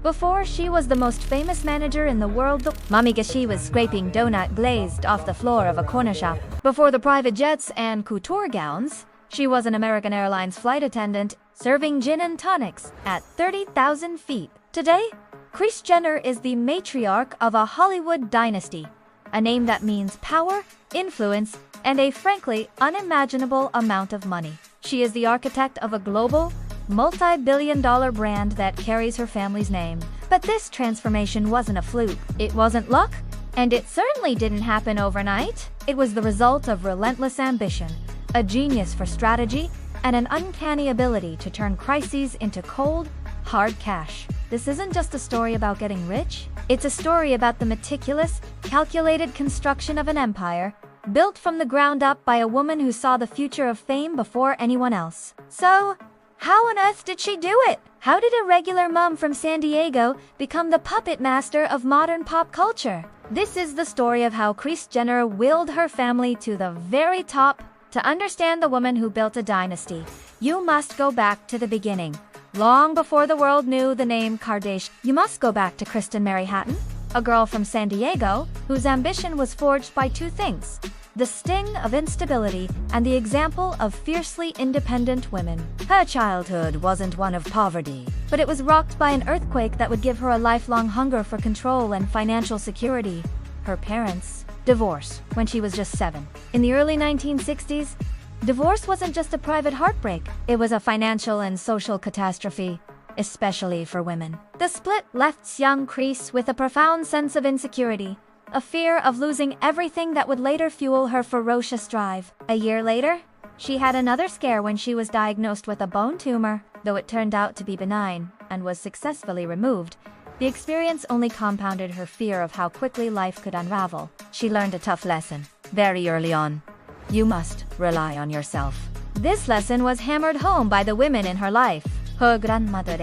Before, she was the most famous manager in the world. Momager, she was scraping donut glazed off the floor of a corner shop. Before the private jets and couture gowns, she was an American Airlines flight attendant serving gin and tonics at 30,000 feet. Today, Kris Jenner is the matriarch of a Hollywood dynasty, a name that means power, influence, and a frankly unimaginable amount of money. She is the architect of a global, multi-billion-dollar brand that carries her family's name. But this transformation wasn't a fluke. It wasn't luck, and it certainly didn't happen overnight. It was the result of relentless ambition, a genius for strategy, and an uncanny ability to turn crises into cold, hard cash. This isn't just a story about getting rich. It's a story about the meticulous, calculated construction of an empire, built from the ground up by a woman who saw the future of fame before anyone else. So, how on earth did she do it? How did a regular mom from San Diego become the puppet master of modern pop culture? This is the story of how Kris Jenner willed her family to the very top. To understand the woman who built a dynasty, you must go back to the beginning. Long before the world knew the name Kardashian, you must go back to Kristen Mary Hatton, a girl from San Diego whose ambition was forged by two things: the sting of instability and the example of fiercely independent women. Her childhood wasn't one of poverty, but it was rocked by an earthquake that would give her a lifelong hunger for control and financial security. Her parents divorced when she was just 7. In the early 1960s, divorce wasn't just a private heartbreak, it was a financial and social catastrophe, especially for women. The split left young Kris with a profound sense of insecurity, a fear of losing everything that would later fuel her ferocious drive. A year later, she had another scare when she was diagnosed with a bone tumor. Though it turned out to be benign and was successfully removed, the experience only compounded her fear of how quickly life could unravel. She learned a tough lesson very early on. You must rely on yourself. This lesson was hammered home by the women in her life. Her grandmother,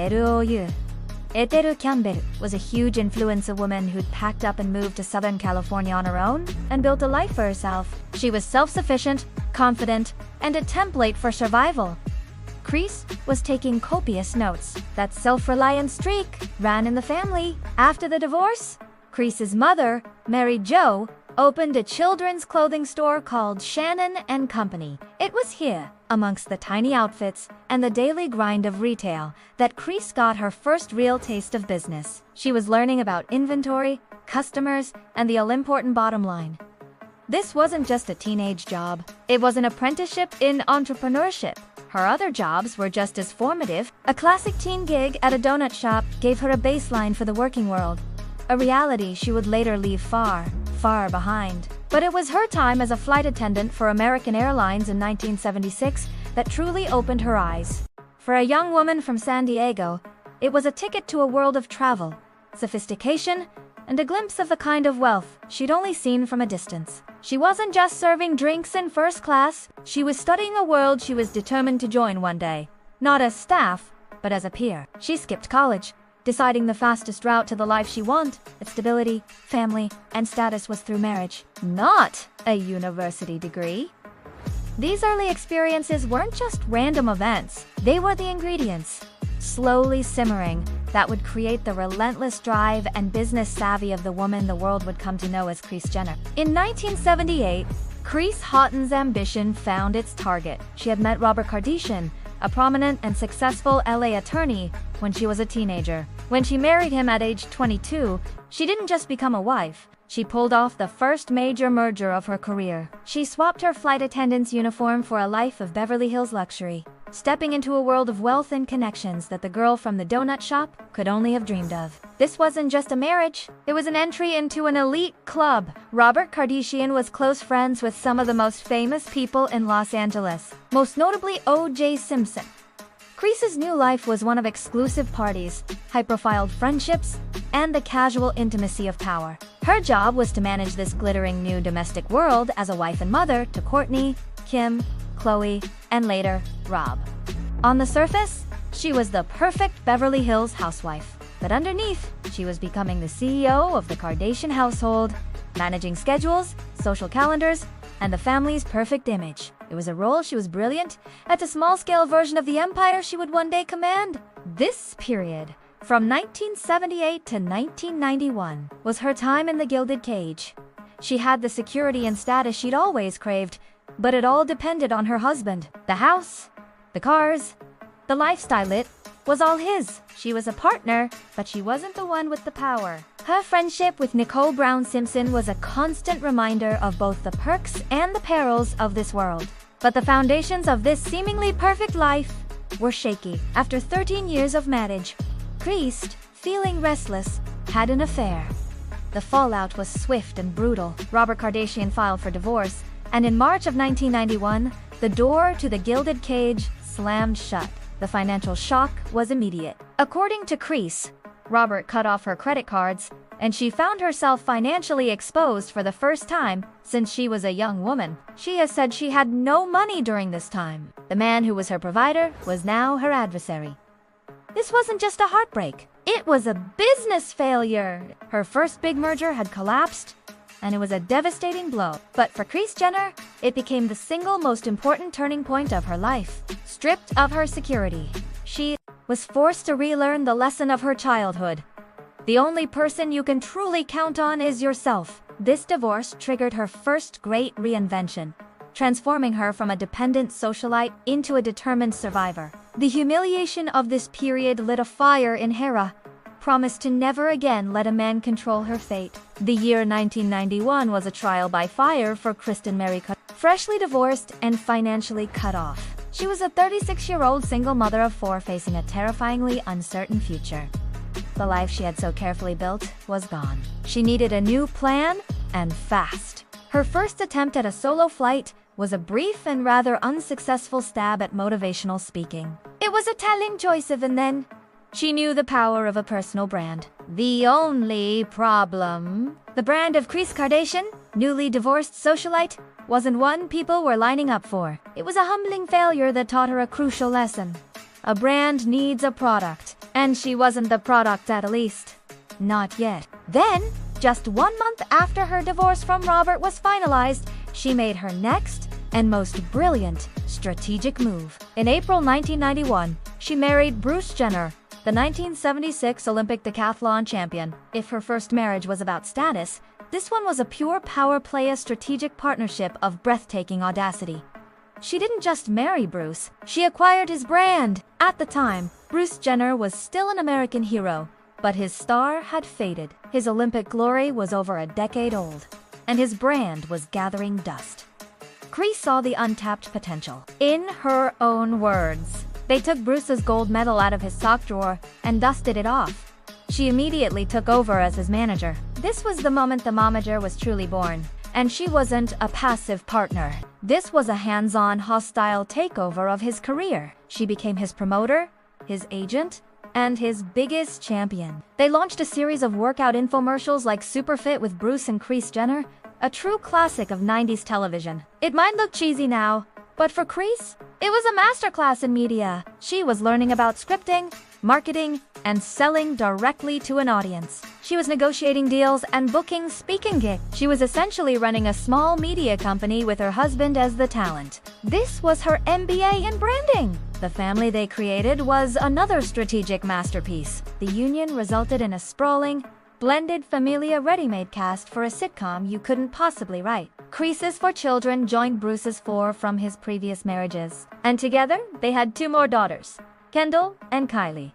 Ethel Campbell, was a huge influence, a woman who'd packed up and moved to Southern California on her own and built a life for herself. She was self-sufficient, confident, and a template for survival. Kris was taking copious notes. That self-reliant streak ran in the family. After the divorce, Kris's mother, Mary Jo, opened a children's clothing store called Shannon and Company. It was here, amongst the tiny outfits and the daily grind of retail, that Kris got her first real taste of business. She was learning about inventory, customers, and the all-important bottom line. This wasn't just a teenage job. It was an apprenticeship in entrepreneurship. Her other jobs were just as formative. A classic teen gig at a donut shop gave her a baseline for the working world, a reality she would later leave far, far behind. But it was her time as a flight attendant for American Airlines in 1976 that truly opened her eyes. For a young woman from San Diego, it was a ticket to a world of travel, sophistication, and a glimpse of the kind of wealth she'd only seen from a distance. She wasn't just serving drinks in first class, she was studying a world she was determined to join one day. Not as staff, but as a peer. She skipped college, deciding the fastest route to the life she wanted. Its stability, family, and status was through marriage, not a university degree. These early experiences weren't just random events, they were the ingredients, slowly simmering, that would create the relentless drive and business savvy of the woman the world would come to know as Kris Jenner. In 1978, Kris Hatton's ambition found its target. She had met Robert Kardashian, a prominent and successful LA attorney, when she was a teenager. When she married him at age 22, she didn't just become a wife. She pulled off the first major merger of her career. She swapped her flight attendant's uniform for a life of Beverly Hills luxury, stepping into a world of wealth and connections that the girl from the donut shop could only have dreamed of. This wasn't just a marriage, it was an entry into an elite club. Robert Kardashian was close friends with some of the most famous people in Los Angeles, most notably O.J. Simpson. Kris's new life was one of exclusive parties, high-profile friendships, and the casual intimacy of power. Her job was to manage this glittering new domestic world as a wife and mother to Kourtney, Kim, Khloe, and later, Rob. On the surface, she was the perfect Beverly Hills housewife. But underneath, she was becoming the CEO of the Kardashian household, managing schedules, social calendars, and the family's perfect image. It was a role she was brilliant at, a small-scale version of the empire she would one day command. This period From 1978 to 1991 was her time in the gilded cage. She had the security and status she'd always craved, but it all depended on her husband. The house, the cars, the lifestyle, it was all his. She was a partner, but she wasn't the one with the power. Her friendship with Nicole Brown Simpson was a constant reminder of both the perks and the perils of this world. But the foundations of this seemingly perfect life were shaky. After 13 years of marriage, Kris, feeling restless, had an affair. The fallout was swift and brutal. Robert Kardashian filed for divorce, and in March of 1991, the door to the gilded cage slammed shut. The financial shock was immediate. According to Kris, Robert cut off her credit cards, and she found herself financially exposed for the first time since she was a young woman. She has said she had no money during this time. The man who was her provider was now her adversary. This wasn't just a heartbreak. It was a business failure. Her first big merger had collapsed, and it was a devastating blow. But for Kris Jenner, it became the single most important turning point of her life. Stripped of her security, she was forced to relearn the lesson of her childhood. The only person you can truly count on is yourself. This divorce triggered her first great reinvention, transforming her from a dependent socialite into a determined survivor. The humiliation of this period lit a fire in Hera, promised to never again let a man control her fate. The year 1991 was a trial by fire for Kristen Mary, freshly divorced and financially cut off. She was a 36-year-old single mother of 4 facing a terrifyingly uncertain future. The life she had so carefully built was gone. She needed a new plan, and fast. Her first attempt at a solo flight was a brief and rather unsuccessful stab at motivational speaking. It was a telling choice, even then. She knew the power of a personal brand. The only problem, the brand of Kris Kardashian, newly divorced socialite, wasn't one people were lining up for. It was a humbling failure that taught her a crucial lesson. A brand needs a product, and she wasn't the product, at least. Not yet. Then, just 1 month after her divorce from Robert was finalized, she made her next and most brilliant strategic move. In April 1991, she married Bruce Jenner, the 1976 Olympic decathlon champion. If her first marriage was about status, this one was a pure power play, a strategic partnership of breathtaking audacity. She didn't just marry Bruce, she acquired his brand. At the time, Bruce Jenner was still an American hero, but his star had faded. His Olympic glory was over a decade old, and his brand was gathering dust. Kris saw the untapped potential. In her own words, they took Bruce's gold medal out of his sock drawer and dusted it off. She immediately took over as his manager. This was the moment the Momager was truly born, and she wasn't a passive partner. This was a hands-on, hostile takeover of his career. She became his promoter, his agent, and his biggest champion. They launched a series of workout infomercials like Superfit with Bruce and Kris Jenner, a true classic of 90s television. It might look cheesy now, but for Kris, it was a masterclass in media. She was learning about scripting, marketing, and selling directly to an audience. She was negotiating deals and booking speaking gigs. She was essentially running a small media company with her husband as the talent. This was her MBA in branding. The family they created was another strategic masterpiece. The union resulted in a sprawling, blended familia ready-made cast for a sitcom you couldn't possibly write. Kris's 4 children joined Bruce's 4 from his previous marriages, and together they had 2 more daughters, Kendall and Kylie.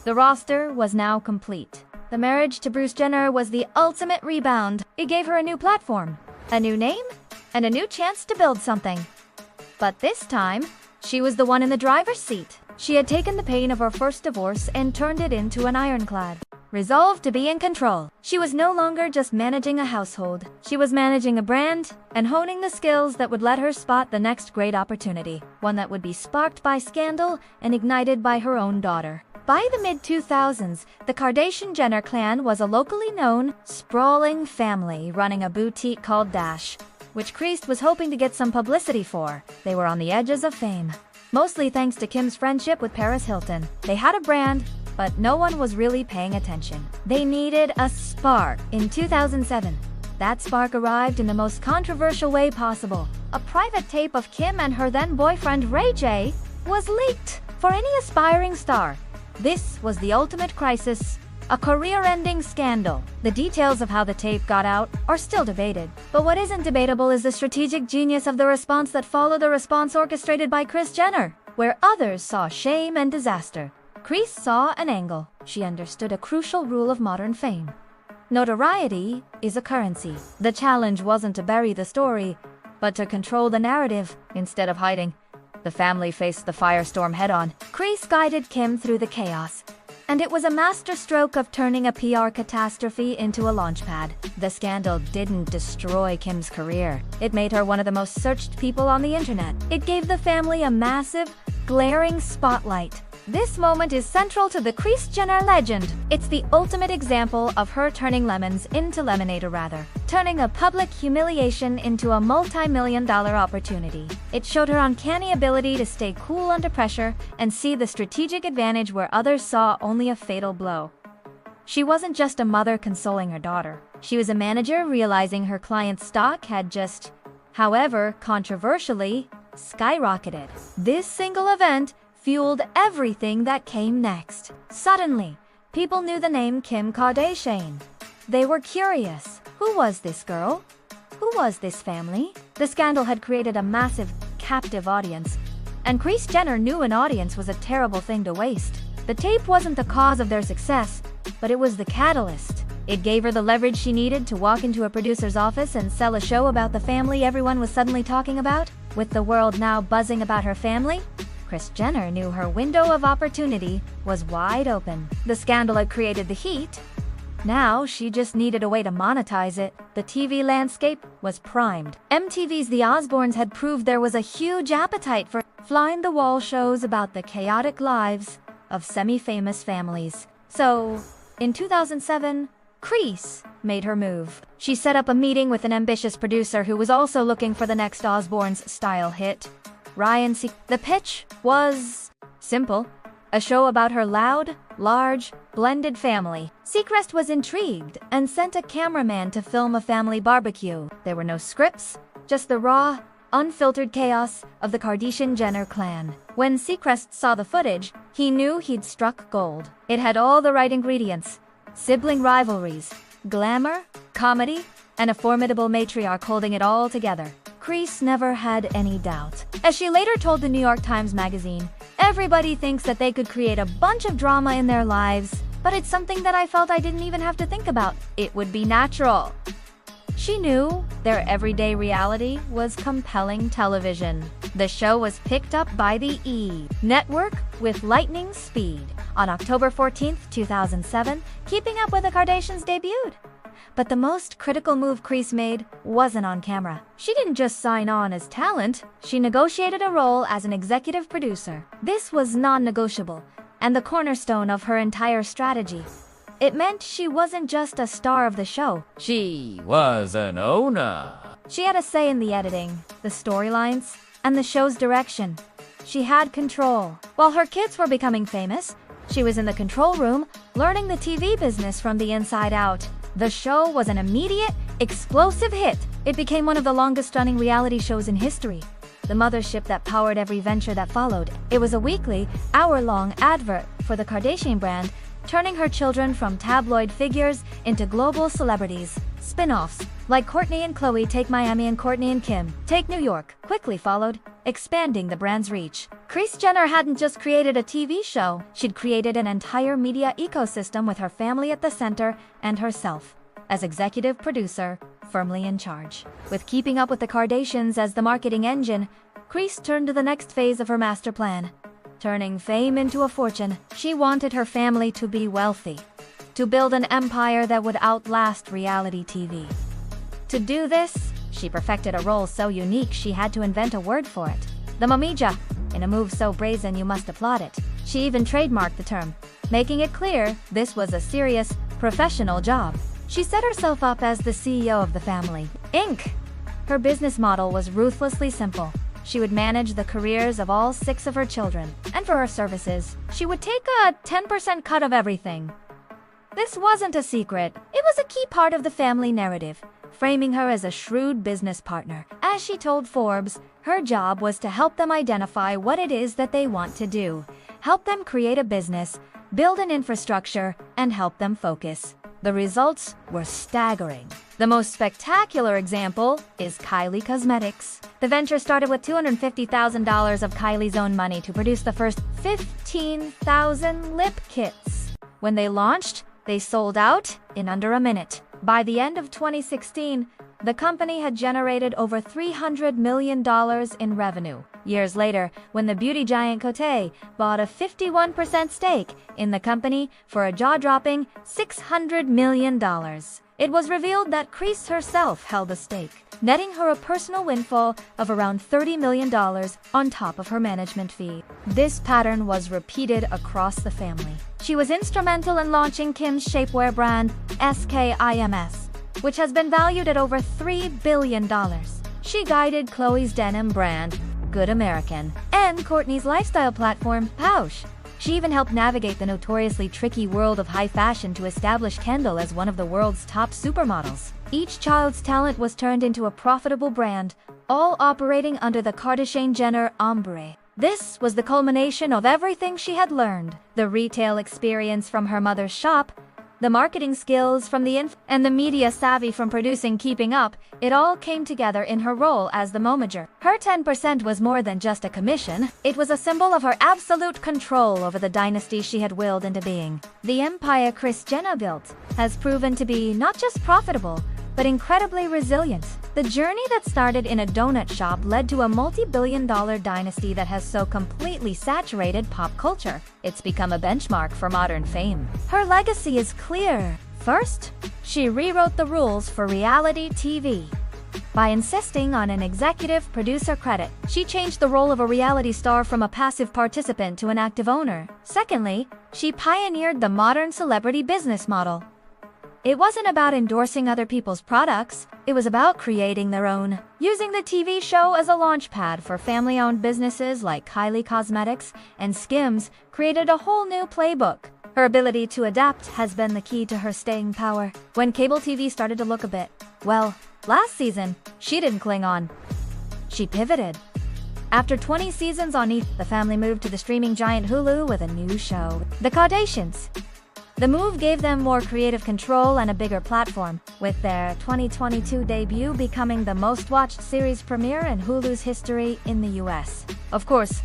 The roster was now complete. The marriage to Bruce Jenner was the ultimate rebound. It gave her a new platform, a new name, and a new chance to build something. But this time, she was the one in the driver's seat. She had taken the pain of her first divorce and turned it into an ironclad. Resolved to be in control. She was no longer just managing a household. She was managing a brand and honing the skills that would let her spot the next great opportunity, one that would be sparked by scandal and ignited by her own daughter. By the mid-2000s, the Kardashian-Jenner clan was a locally known, sprawling family running a boutique called Dash, which Kris was hoping to get some publicity for. They were on the edges of fame, mostly thanks to Kim's friendship with Paris Hilton. They had a brand, but no one was really paying attention. They needed a spark. In 2007, that spark arrived in the most controversial way possible. A private tape of Kim and her then-boyfriend Ray J was leaked. For any aspiring star, This was the ultimate crisis, a career-ending scandal. The details of how the tape got out are still debated. But what isn't debatable is the strategic genius of the response that followed, the response orchestrated by Kris Jenner. Where others saw shame and disaster, Kris saw an angle. She understood a crucial rule of modern fame. Notoriety is a currency. The challenge wasn't to bury the story, but to control the narrative. Instead of hiding, the family faced the firestorm head-on. Kris guided Kim through the chaos, and it was a masterstroke of turning a PR catastrophe into a launchpad. The scandal didn't destroy Kim's career. It made her one of the most searched people on the internet. It gave the family a massive, glaring spotlight. This moment is central to the Kris Jenner legend. It's the ultimate example of her turning lemons into lemonade, or rather, turning a public humiliation into a multi-million-dollar opportunity. It showed her uncanny ability to stay cool under pressure and see the strategic advantage where others saw only a fatal blow. She wasn't just a mother consoling her daughter. She was a manager realizing her client's stock had just, however controversially, skyrocketed. This single event fueled everything that came next. Suddenly, people knew the name Kim Kardashian. They were curious. Who was this girl? Who was this family? The scandal had created a massive, captive audience, and Kris Jenner knew an audience was a terrible thing to waste. The tape wasn't the cause of their success, but it was the catalyst. It gave her the leverage she needed to walk into a producer's office and sell a show about the family everyone was suddenly talking about. With the world now buzzing about her family, Kris Jenner knew her window of opportunity was wide open. The scandal had created the heat. Now she just needed a way to monetize it. The TV landscape was primed. MTV's The Osbournes had proved there was a huge appetite for fly-in-the-wall shows about the chaotic lives of semi-famous families. So, in 2007, Kris made her move. She set up a meeting with an ambitious producer who was also looking for the next Osbournes-style hit, Ryan C. The pitch was simple: a show about her loud, large, blended family. Seacrest was intrigued and sent a cameraman to film a family barbecue. There were no scripts, just the raw, unfiltered chaos of the Kardashian-Jenner clan. When Seacrest saw the footage, he knew he'd struck gold. It had all the right ingredients: sibling rivalries, glamour, comedy, and a formidable matriarch holding it all together. Kris never had any doubt. As she later told the New York Times Magazine, "Everybody thinks that they could create a bunch of drama in their lives, but it's something that I felt I didn't even have to think about. It would be natural." She knew their everyday reality was compelling television. The show was picked up by the E! Network with lightning speed. On October 14, 2007, Keeping Up with the Kardashians debuted. But the most critical move Kris made wasn't on camera. She didn't just sign on as talent, she negotiated a role as an executive producer. This was non-negotiable, and the cornerstone of her entire strategy. It meant she wasn't just a star of the show. She was an owner. She had a say in the editing, the storylines, and the show's direction. She had control. While her kids were becoming famous, she was in the control room, learning the TV business from the inside out. The show was an immediate, explosive hit. It became one of the longest-running reality shows in history. The mothership that powered every venture that followed. It was a weekly, hour-long advert for the Kardashian brand, turning her children from tabloid figures into global celebrities. Spin-offs, like Kourtney and Khloe Take Miami and Kourtney and Kim Take New York, quickly followed, expanding the brand's reach. Kris Jenner hadn't just created a TV show, she'd created an entire media ecosystem with her family at the center and herself, as executive producer, firmly in charge. With Keeping Up with the Kardashians as the marketing engine, Kris turned to the next phase of her master plan. Turning fame into a fortune, she wanted her family to be wealthy, to build an empire that would outlast reality TV. To do this, she perfected a role so unique she had to invent a word for it. The Momager. In a move so brazen you must applaud it. She even trademarked the term, making it clear this was a serious, professional job. She set herself up as the CEO of the family, Inc. Her business model was ruthlessly simple. She would manage the careers of all 6 of her children, and for her services, she would take a 10% cut of everything. This wasn't a secret. It was a key part of the family narrative, framing her as a shrewd business partner. As she told Forbes, her job was to help them identify what it is that they want to do, help them create a business build an infrastructure, and help them focus. The results were staggering. The most spectacular example is Kylie Cosmetics. The venture started with $250,000 of Kylie's own money to produce the first 15,000 lip kits. When they launched, they sold out in under a minute. By the end of 2016, the company had generated over $300 million in revenue. Years later, when the beauty giant KUWTK bought a 51% stake in the company for a jaw-dropping $600 million, it was revealed that Kris herself held a stake, netting her a personal windfall of around $30 million on top of her management fee. This pattern was repeated across the family. She was instrumental in launching Kim's shapewear brand, SKIMS, which has been valued at over $3 billion. She guided Khloe's denim brand, Good American, and Kourtney's lifestyle platform, Pouch. She even helped navigate the notoriously tricky world of high fashion to establish Kendall as one of the world's top supermodels. Each child's talent was turned into a profitable brand, all operating under the Kardashian-Jenner ombre. This was the culmination of everything she had learned: the retail experience from her mother's shop, the marketing skills from and the media savvy from producing Keeping Up. It all came together in her role as the Momager. Her 10% was more than just a commission. It was a symbol of her absolute control over the dynasty she had willed into being. The empire Kris Jenner built has proven to be not just profitable, but incredibly resilient. The journey that started in a donut shop led to a multi-billion-dollar dynasty that has so completely saturated pop culture. It's become a benchmark for modern fame. Her legacy is clear. First, she rewrote the rules for reality TV. By insisting on an executive producer credit, she changed the role of a reality star from a passive participant to an active owner. Secondly, she pioneered the modern celebrity business model. It wasn't about endorsing other people's products, it was about creating their own. Using the TV show as a launchpad for family-owned businesses like Kylie Cosmetics and Skims created a whole new playbook. Her ability to adapt has been the key to her staying power. When cable TV started to look a bit, well, last season, she didn't cling on. She pivoted. After 20 seasons on E!, the family moved to the streaming giant Hulu with a new show, The Kardashians. The move gave them more creative control and a bigger platform, with their 2022 debut becoming the most-watched series premiere in Hulu's history in the US. Of course,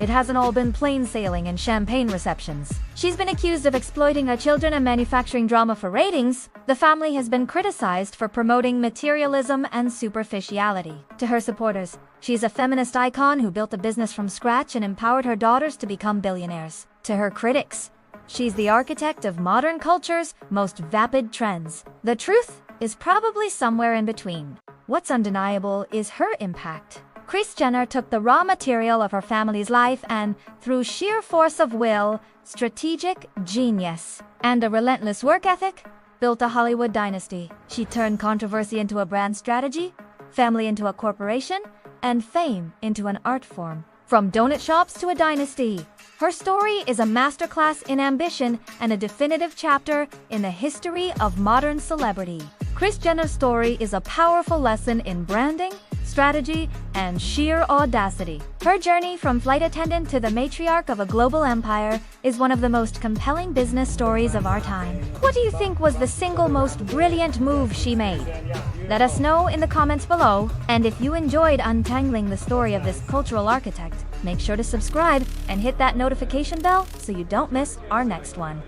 it hasn't all been plain sailing and champagne receptions. She's been accused of exploiting her children and manufacturing drama for ratings. The family has been criticized for promoting materialism and superficiality. To her supporters, she's a feminist icon who built a business from scratch and empowered her daughters to become billionaires. To her critics, she's the architect of modern culture's most vapid trends. The truth is probably somewhere in between. What's undeniable is her impact. Kris Jenner took the raw material of her family's life and, through sheer force of will, strategic genius, and a relentless work ethic, built a Hollywood dynasty. She turned controversy into a brand strategy, family into a corporation, and fame into an art form. From donut shops to a dynasty, her story is a masterclass in ambition and a definitive chapter in the history of modern celebrity. Kris Jenner's story is a powerful lesson in branding, strategy, and sheer audacity. Her journey from flight attendant to the matriarch of a global empire is one of the most compelling business stories of our time. What do you think was the single most brilliant move she made? Let us know in the comments below, and if you enjoyed untangling the story of this cultural architect, make sure to subscribe and hit that notification bell so you don't miss our next one.